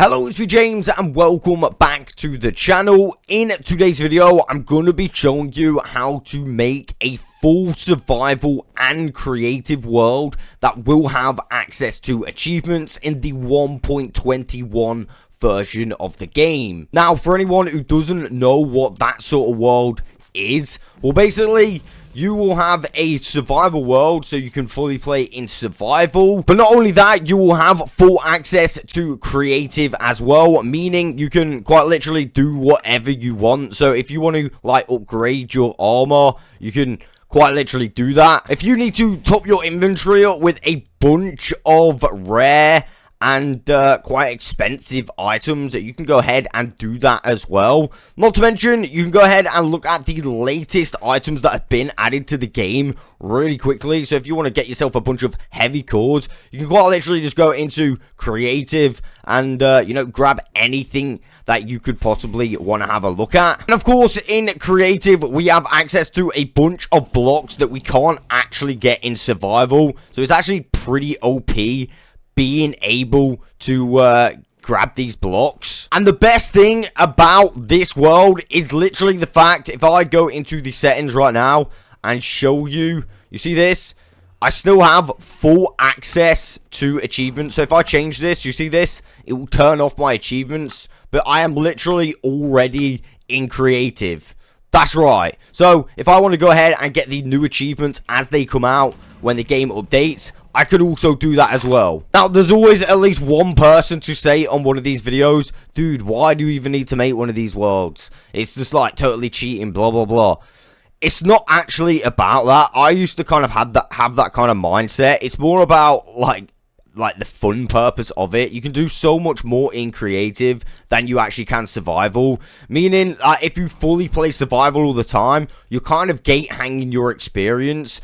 Hello, it's me James and welcome back to the channel. In today's video, I'm going to be showing you how to make a full survival and creative world that will have access to achievements in the 1.21 version of the game. Now, for anyone who doesn't know what that sort of world is, well, basically, you will have a survival world, so you can fully play in survival. But not only that, you will have full access to creative as well, meaning you can quite literally do whatever you want. So if you want to, like, upgrade your armor, you can quite literally do that. If you need to top your inventory up with a bunch of rare and quite expensive items, you can go ahead and do that as well. Not to mention, you can go ahead and look at the latest items that have been added to the game really quickly. So if you want to get yourself a bunch of heavy cores, you can quite literally just go into creative and you know, grab anything that you could possibly want to have a look at. And of course, in creative, we have access to a bunch of blocks that we can't actually get in survival. So it's actually pretty OP being able to grab these blocks. And the best thing about this world is literally the fact, if I go into the settings right now and show you, you see this? I still have full access to achievements. So if I change this, you see this? It will turn off my achievements, but I am literally already in creative. That's right. So if I want to go ahead and get the new achievements as they come out when the game updates, I could also do that as well. Now, there's always at least one person to say on one of these videos, dude, why do you even need to make one of these worlds? It's just like totally cheating, blah, blah, blah. It's not actually about that. I used to kind of have that kind of mindset. It's more about like the fun purpose of it. You can do so much more in creative than you actually can survival. Meaning, if you fully play survival all the time, you're kind of gate hanging your experience.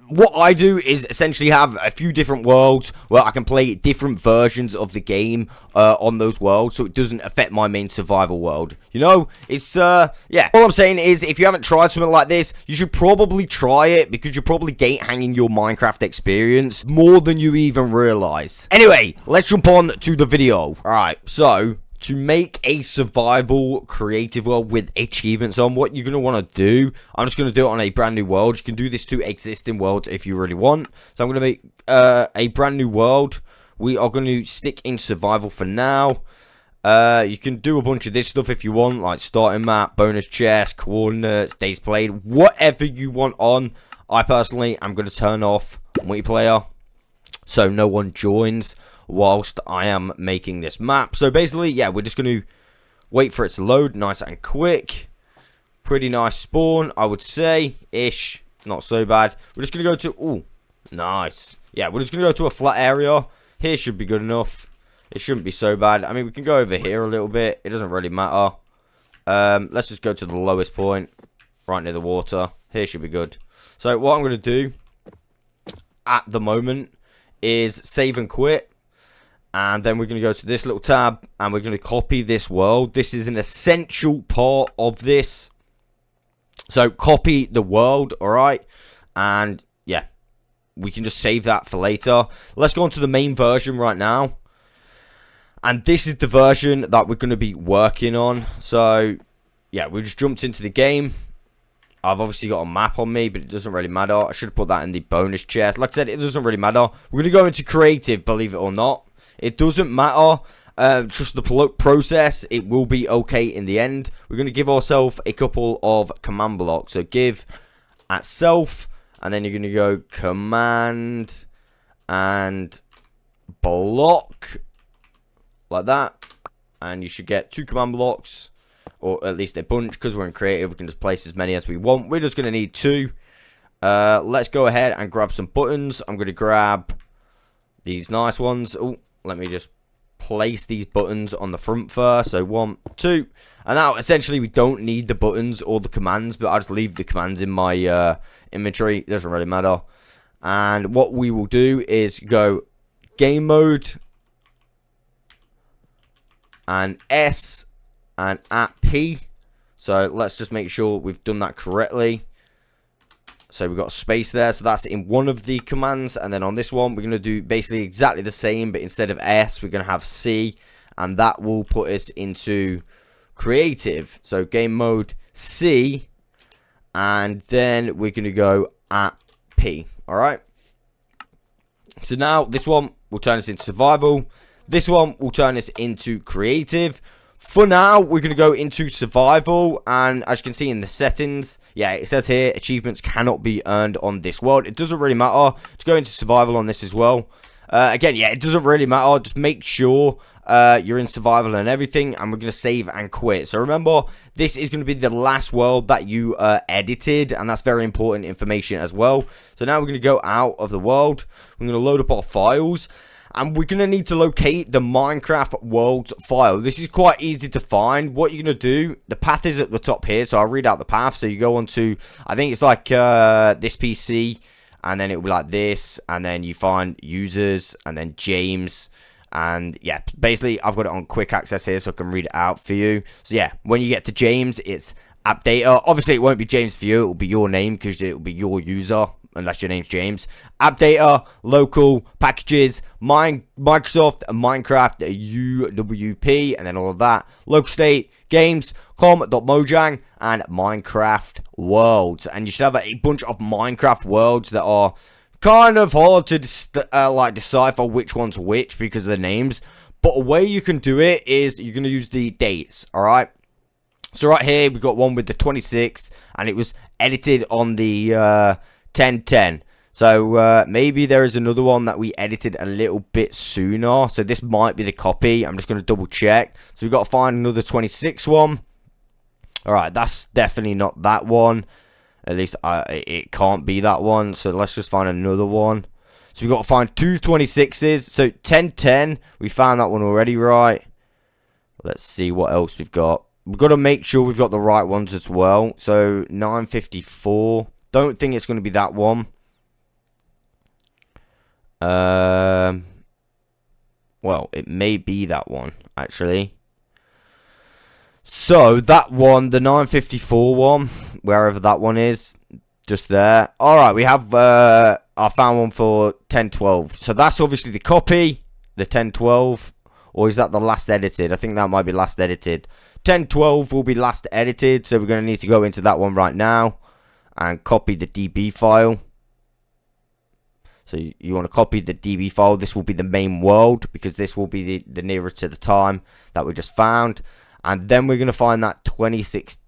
What I do is essentially have a few different worlds where I can play different versions of the game on those worlds, so it doesn't affect my main survival world. You know, it's, yeah. All I'm saying is, if you haven't tried something like this, you should probably try it, because you're probably gate hanging your Minecraft experience more than you even realize. Anyway, let's jump on to the video. Alright, so to make a survival creative world with achievements on, what you're going to want to do, I'm just going to do it on a brand new world. You can do this to existing worlds if you really want. So I'm going to make a brand new world. We are going to stick in survival for now. You can do a bunch of this stuff if you want, like starting map, bonus chest, coordinates, days played, whatever you want on. I personally am going to turn off multiplayer so no one joins whilst I am making this map. So basically, yeah, we're just going to wait for it to load nice and quick. Pretty nice spawn, I would say, ish. Not so bad. We're just going to go to, ooh, nice. Yeah, we're just going to go to a flat area. Here should be good enough. It shouldn't be so bad. I mean, we can go over here a little bit. It doesn't really matter. Let's just go to the lowest point, right near the water. Here should be good. So what I'm going to do at the moment is save and quit. And then we're going to go to this little tab, and we're going to copy this world. This is an essential part of this. So copy the world, alright? And yeah, we can just save that for later. Let's go on to the main version right now. And this is the version that we're going to be working on. So yeah, we just jumped into the game. I've obviously got a map on me, but it doesn't really matter. I should have put that in the bonus chest. Like I said, it doesn't really matter. We're going to go into creative, believe it or not. It doesn't matter. Just the process. It will be okay in the end. We're going to give ourselves a couple of command blocks. So give at self, and then you're going to go command and block like that. And you should get 2 command blocks, or at least a bunch, because we're in creative. We can just place as many as we want. We're just going to need 2. Let's go ahead and grab some buttons. I'm going to grab these nice ones. Oh, let me just place these buttons on the front first. So 1, 2. And now, essentially, we don't need the buttons or the commands, but I'll just leave the commands in my inventory. It doesn't really matter. And what we will do is go game mode and S and at P. So let's just make sure we've done that correctly. So we've got space there, so that's in one of the commands. And then on this one, we're going to do basically exactly the same, but instead of S, we're going to have C. and that will put us into creative. So game mode C, and then we're going to go at P. Alright, so now this one will turn us into survival. This one will turn us into creative. For now, we're going to go into survival, and as you can see in the settings, yeah, it says here, achievements cannot be earned on this world. It doesn't really matter to go into survival on this as well. Again, yeah, it doesn't really matter. Just make sure you're in survival and everything, and we're going to save and quit. So remember, this is going to be the last world that you edited, and that's very important information as well. So now we're going to go out of the world. We're going to load up our files. And we're going to need to locate the Minecraft worlds file. This is quite easy to find. What you're going to do, the path is at the top here. So I'll read out the path. So you go on to, I think it's like this PC. And then it will be like this. And then you find users. And then James. And yeah, basically I've got it on quick access here. So I can read it out for you. So yeah, when you get to James, it's app data. Obviously it won't be James for you. It will be your name because it will be your user. Unless your name's James. App data, local, packages, Microsoft, Minecraft, UWP, and then all of that. Local state, games, com.mojang, and Minecraft worlds. And you should have a bunch of Minecraft worlds that are kind of hard to decipher which one's which because of the names. But a way you can do it is you're going to use the dates, alright? So right here, we've got one with the 26th, and it was edited on the 10/10. So maybe there is another one that we edited a little bit sooner. So this might be the copy. I'm just going to double check. So we've got to find another 26 one. Alright, that's definitely not that one. At least it can't be that one. So let's just find another one. So we've got to find two 26s. So 10/10, we found that one already, right? Let's see what else we've got. We've got to make sure we've got the right ones as well. So 954. Don't think it's going to be that one. Well, it may be that one, actually. So, that one, the 954 one, wherever that one is, just there. Alright, we have, I found one for 1012. So, that's obviously the copy, the 1012. Or is that the last edited? I think that might be last edited. 1012 will be last edited, so we're going to need to go into that one right now. And copy the DB file. So you want to copy the DB file. This will be the main world because this will be the nearest to the time that we just found. And then we're going to find that 26,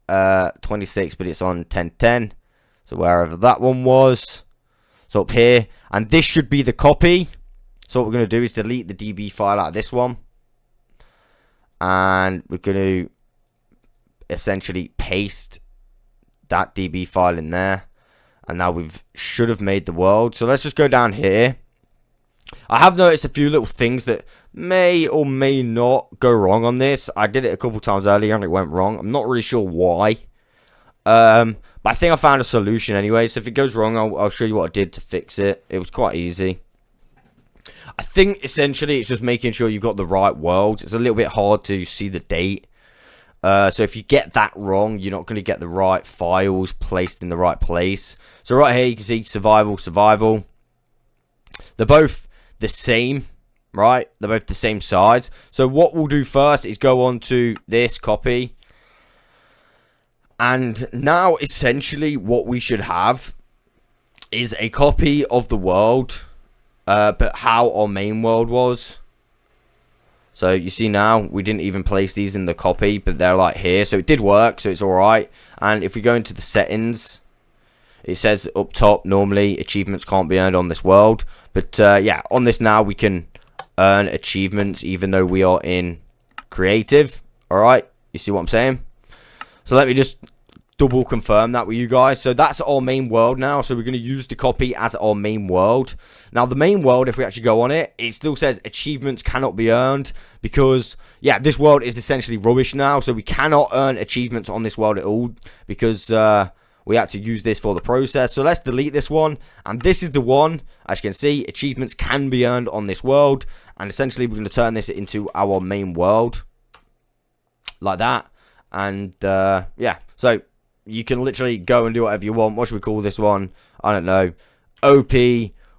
but it's on 10/10. So wherever that one was. So up here. And this should be the copy. So what we're going to do is delete the DB file out of this one. And we're going to essentially paste that DB file in there, and now we should have made the world. So let's just go down here. I have noticed a few little things that may or may not go wrong on this. I did it a couple times earlier and it went wrong. I'm not really sure why, but I think I found a solution anyway. So if it goes wrong, I'll show you what I did to fix it. It was quite easy. I think essentially it's just making sure you've got the right world. It's a little bit hard to see the date. So if you get that wrong, you're not going to get the right files placed in the right place. So right here, you can see survival, survival. They're both the same, right? They're both the same size. So what we'll do first is go on to this copy. And now, essentially, what we should have is a copy of the world, but how our main world was. So you see now, we didn't even place these in the copy, but they're like here. So it did work, so it's alright. And if we go into the settings, it says up top, normally achievements can't be earned on this world. But yeah, on this now, we can earn achievements even though we are in creative. Alright, you see what I'm saying? So let me just double confirm that with you guys. So that's our main world now. So we're going to use the copy as our main world. Now the main world, if we actually go on it, it still says achievements cannot be earned because, yeah, this world is essentially rubbish now. So we cannot earn achievements on this world at all because we had to use this for the process. So let's delete this one. And this is the one, as you can see, achievements can be earned on this world. And essentially we're going to turn this into our main world like that. And yeah, so you can literally go and do whatever you want. What should we call this one? I don't know. OP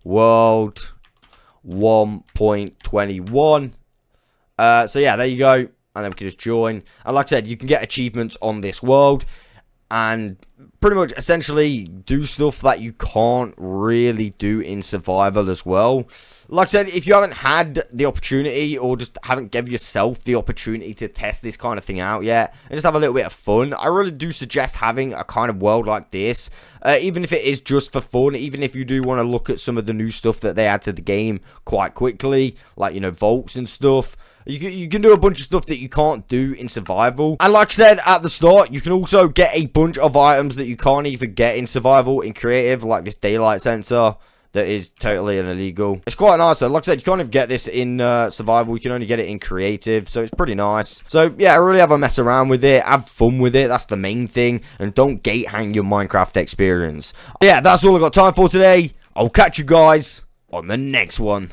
World 1.21. So yeah, there you go. And then we can just join. And like I said, you can get achievements on this world. And pretty much essentially do stuff that you can't really do in survival as well. Like I said, if you haven't had the opportunity or just haven't given yourself the opportunity to test this kind of thing out yet and just have a little bit of fun, I really do suggest having a kind of world like this, even if it is just for fun, even if you do want to look at some of the new stuff that they add to the game quite quickly, like, you know, vaults and stuff. You can do a bunch of stuff that you can't do in survival. And like I said at the start, you can also get a bunch of items that you can't even get in survival in creative, like this daylight sensor that is totally illegal. It's quite nice though. Like I said, you can't even get this in survival. You can only get it in creative, so it's pretty nice. So yeah, really have a mess around with it, have fun with it. That's the main thing, and don't gate hang your Minecraft experience. Yeah, that's all I got time for today. I'll catch you guys on the next one.